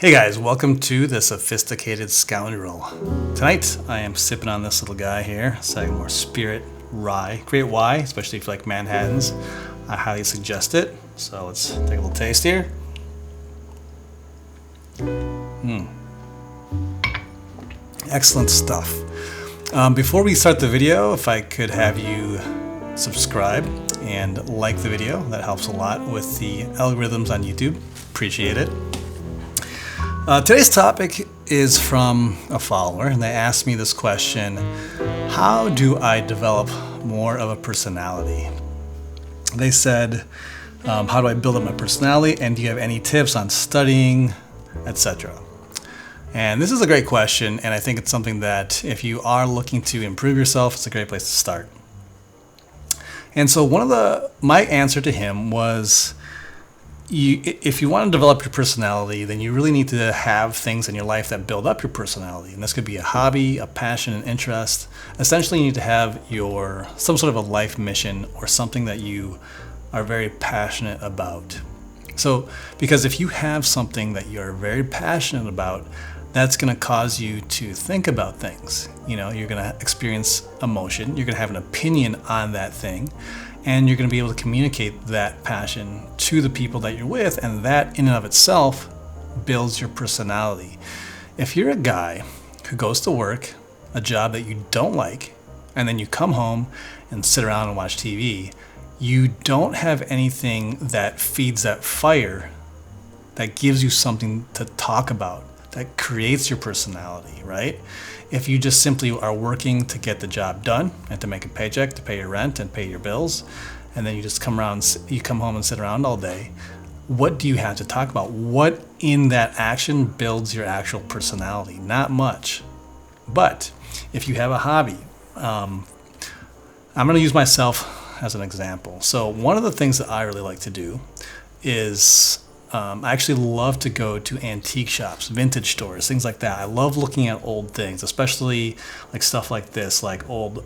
Hey guys, welcome to the Sophisticated Scoundrel. Tonight I am sipping on this little guy here, Sagamore Spirit Rye. Great rye, especially if you like Manhattans. I highly suggest it. So let's take a little taste here. Excellent stuff. Before we start the video, if I could have you subscribe and like the video, that helps a lot with the algorithms on YouTube. Appreciate it. Today's topic is from a follower, and they asked me this question: how do I develop more of a personality? They said, how do I build up my personality, and do you have any tips on studying, etc.? And this is a great question, and I think it's something that if you are looking to improve yourself, it's a great place to start. And so my answer to him was, if you want to develop your personality, then you really need to have things in your life that build up your personality. And this could be a hobby, a passion, an interest. Essentially, you need to have some sort of a life mission or something that you are very passionate about. So, because if you have something that you're very passionate about, that's going to cause you to think about things. You're going to experience emotion. You're going to have an opinion on that thing. And you're going to be able to communicate that passion to the people that you're with, and that in and of itself builds your personality. If you're a guy who goes to work, a job that you don't like, and then you come home and sit around and watch TV, you don't have anything that feeds that fire, that gives you something to talk about, that creates your personality, right? If you just simply are working to get the job done and to make a paycheck, to pay your rent and pay your bills, and then you just come home and sit around all day, what do you have to talk about? What in that action builds your actual personality? Not much. But if you have a hobby, I'm going to use myself as an example. So one of the things that I really like to do is I actually love to go to antique shops, vintage stores, things like that. I love looking at old things, especially like stuff like this, like old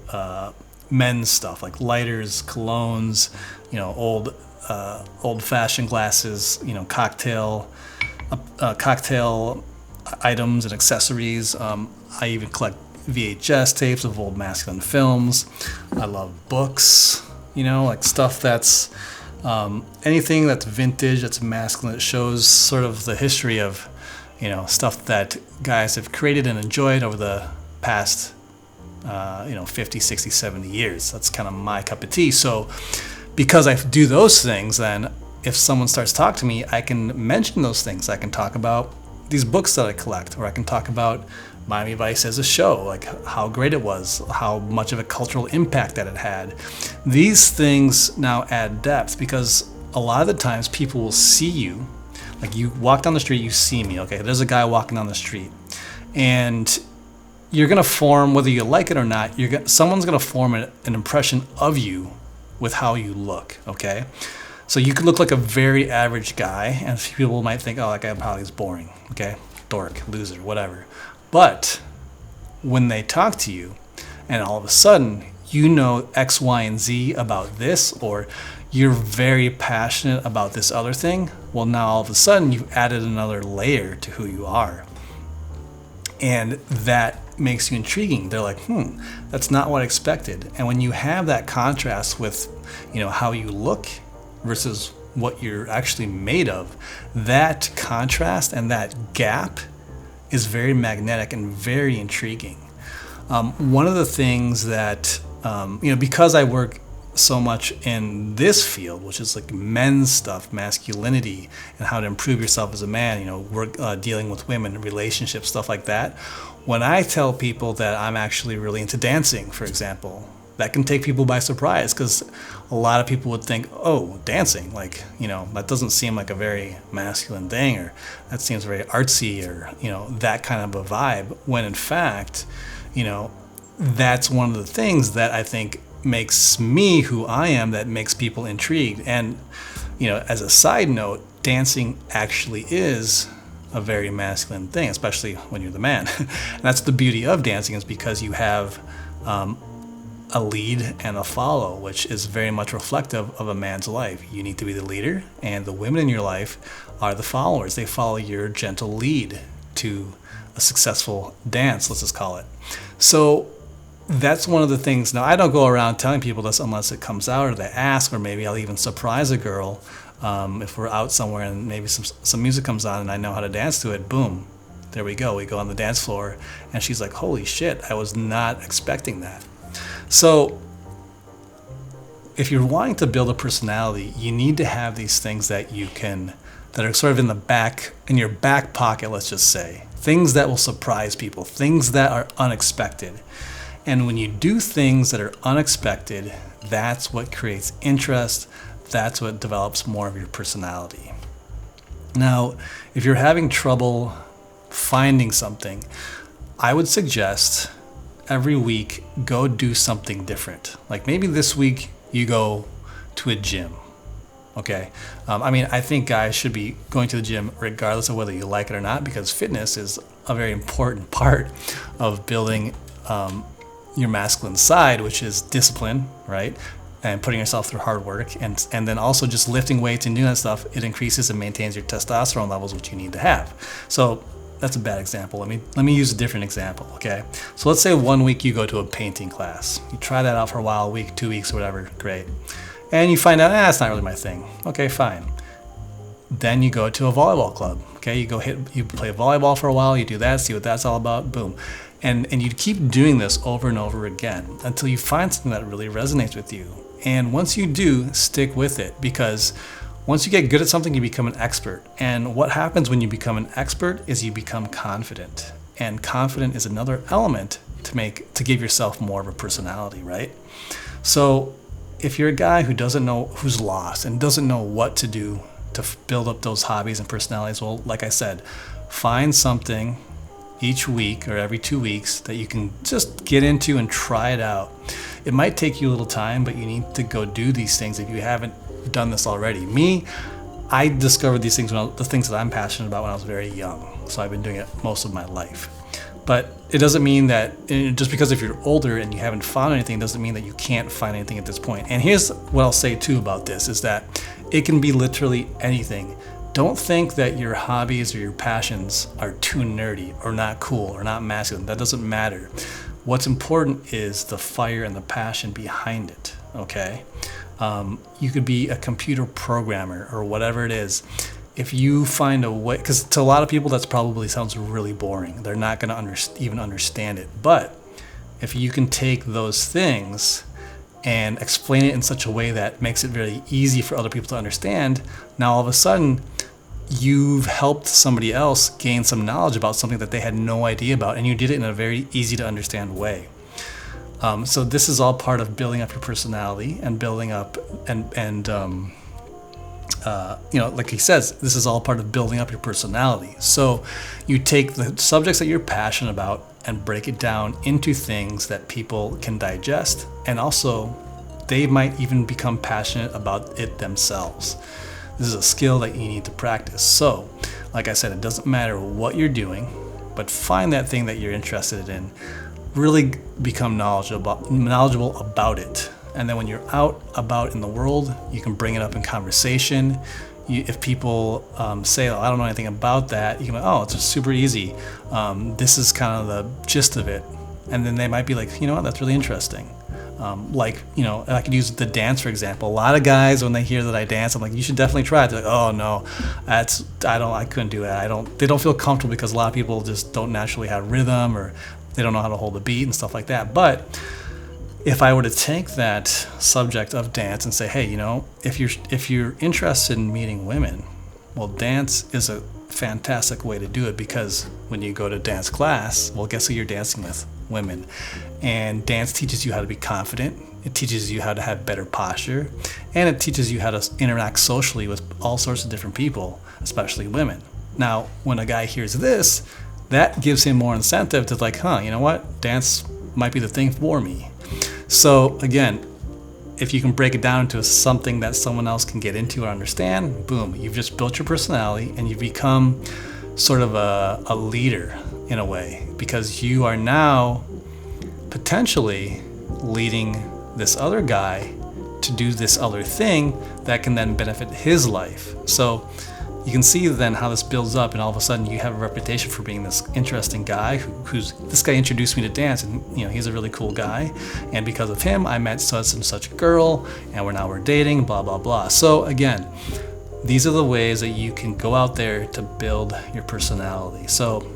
men's stuff, like lighters, colognes, old-fashioned glasses, cocktail items and accessories. I even collect VHS tapes of old masculine films. I love books, like stuff that's anything that's vintage, that's masculine, that shows sort of the history of, stuff that guys have created and enjoyed over the past, 50, 60, 70 years. That's kind of my cup of tea. So because I do those things, then if someone starts talking to me, I can mention those things. I can talk about these books that I collect, or I can talk about Miami Vice as a show, like how great it was, how much of a cultural impact that it had. These things now add depth, because a lot of the times people will see you, like you walk down the street, you see me, okay, there's a guy walking down the street, and you're going to form, whether you like it or not, someone's going to form an impression of you with how you look, okay? So you could look like a very average guy, and people might think, oh, that guy probably is boring, okay? Dork, loser, whatever. But when they talk to you and all of a sudden you know X, Y, and Z about this, or you're very passionate about this other thing, well, now all of a sudden you've added another layer to who you are. And that makes you intriguing. They're like, that's not what I expected. And when you have that contrast with, how you look versus what you're actually made of, that contrast and that gap is very magnetic and very intriguing. One of the things that, because I work so much in this field, which is like men's stuff, masculinity, and how to improve yourself as a man, work dealing with women, relationships, stuff like that. When I tell people that I'm actually really into dancing, for example, that can take people by surprise, because a lot of people would think, oh, dancing, that doesn't seem like a very masculine thing, or that seems very artsy, or, that kind of a vibe, when in fact, that's one of the things that I think makes me who I am, that makes people intrigued. And, as a side note, dancing actually is a very masculine thing, especially when you're the man. And that's the beauty of dancing, is because you have a lead and a follow, which is very much reflective of a man's life. You need to be the leader, and the women in your life are the followers. They follow your gentle lead to a successful dance, let's just call it. So that's one of the things. Now, I don't go around telling people this unless it comes out or they ask, or maybe I'll even surprise a girl if we're out somewhere and maybe some music comes on and I know how to dance to it. Boom, there we go. We go on the dance floor and she's like, holy shit, I was not expecting that. So if you're wanting to build a personality, you need to have these things that are sort of in your back pocket, let's just say. Things that will surprise people, things that are unexpected. And when you do things that are unexpected, that's what creates interest. That's what develops more of your personality. Now, if you're having trouble finding something, I would suggest every week go do something different. Like maybe this week you go to a gym. Okay. I think guys should be going to the gym regardless of whether you like it or not, because fitness is a very important part of building your masculine side, which is discipline, right? And putting yourself through hard work, and then also just lifting weights and doing that stuff. It increases and maintains your testosterone levels, which you need to have. So that's a bad example. Let me use a different example, okay? So let's say 1 week you go to a painting class. You try that out for a while, a week, 2 weeks, whatever, great. And you find out, it's not really my thing. Okay, fine. Then you go to a volleyball club, okay? You play volleyball for a while, you do that, see what that's all about, boom. And you keep doing this over and over again until you find something that really resonates with you. And once you do, stick with it, because once you get good at something, you become an expert. And what happens when you become an expert is you become confident. And confident is another element to give yourself more of a personality, right? So if you're a guy who's lost and doesn't know what to do to build up those hobbies and personalities, well, like I said, find something each week or every 2 weeks that you can just get into and try it out. It might take you a little time, but you need to go do these things if you haven't done this already. I discovered these things, the things that I'm passionate about, when I was very young. So I've been doing it most of my life. But it doesn't mean that just because if you're older and you haven't found anything, doesn't mean that you can't find anything at this point. And here's what I'll say too about this, is that it can be literally anything. Don't think that your hobbies or your passions are too nerdy or not cool or not masculine. That doesn't matter. What's important is the fire and the passion behind it, okay? You could be a computer programmer or whatever it is. If you find a way, because to a lot of people that's probably sounds really boring. They're not going to even understand it. But if you can take those things and explain it in such a way that makes it very easy for other people to understand, now all of a sudden you've helped somebody else gain some knowledge about something that they had no idea about, and you did it in a very easy to understand way. So this is all part of building up your personality and building up like he says, this is all part of building up your personality. So you take the subjects that you're passionate about and break it down into things that people can digest, and also they might even become passionate about it themselves. This is a skill that you need to practice. So, like I said, it doesn't matter what you're doing, but find that thing that you're interested in. Really become knowledgeable about it. And then when you're out about in the world, you can bring it up in conversation. If people say, I don't know anything about that, you can go, it's just super easy. This is kind of the gist of it. And then they might be like, you know what, that's really interesting. I could use the dance, for example. A lot of guys, when they hear that I dance, I'm like, you should definitely try it. They're like, oh no, I couldn't do that. They don't feel comfortable because a lot of people just don't naturally have rhythm, or they don't know how to hold a beat and stuff like that. But if I were to take that subject of dance and say, hey, if you're interested in meeting women, well, dance is a fantastic way to do it, because when you go to dance class, well, guess who you're dancing with? Women. And dance teaches you how to be confident. It teaches you how to have better posture, and it teaches you how to interact socially with all sorts of different people, especially women. Now, when a guy hears this, that gives him more incentive to like, you know what? Dance might be the thing for me. So again, if you can break it down into something that someone else can get into or understand, boom, you've just built your personality and you've become sort of a leader in a way, because you are now potentially leading this other guy to do this other thing that can then benefit his life. So you can see then how this builds up, and all of a sudden you have a reputation for being this interesting guy who's this guy introduced me to dance, and he's a really cool guy, and because of him I met such and such a girl, and we're dating, blah blah blah. So again, these are the ways that you can go out there to build your personality. So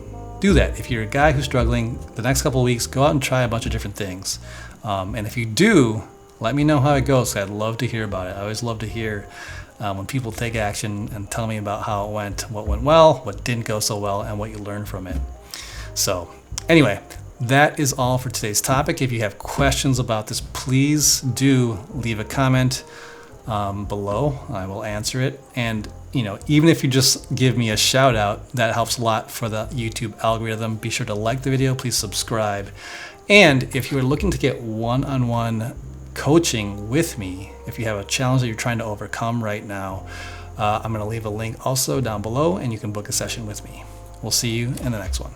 do that. If you're a guy who's struggling, the next couple of weeks, go out and try a bunch of different things, and if you do, let me know how it goes. I'd love to hear about it. I always love to hear when people take action and tell me about how it went, what went well, what didn't go so well, and what you learned from it. So anyway, that is all for today's topic. If you have questions about this, please do leave a comment below. I will answer it. And even if you just give me a shout out, that helps a lot for the YouTube algorithm. Be sure to like the video, please subscribe. And if you're looking to get one-on-one coaching with me, if you have a challenge that you're trying to overcome right now, I'm going to leave a link also down below, and you can book a session with me. We'll see you in the next one.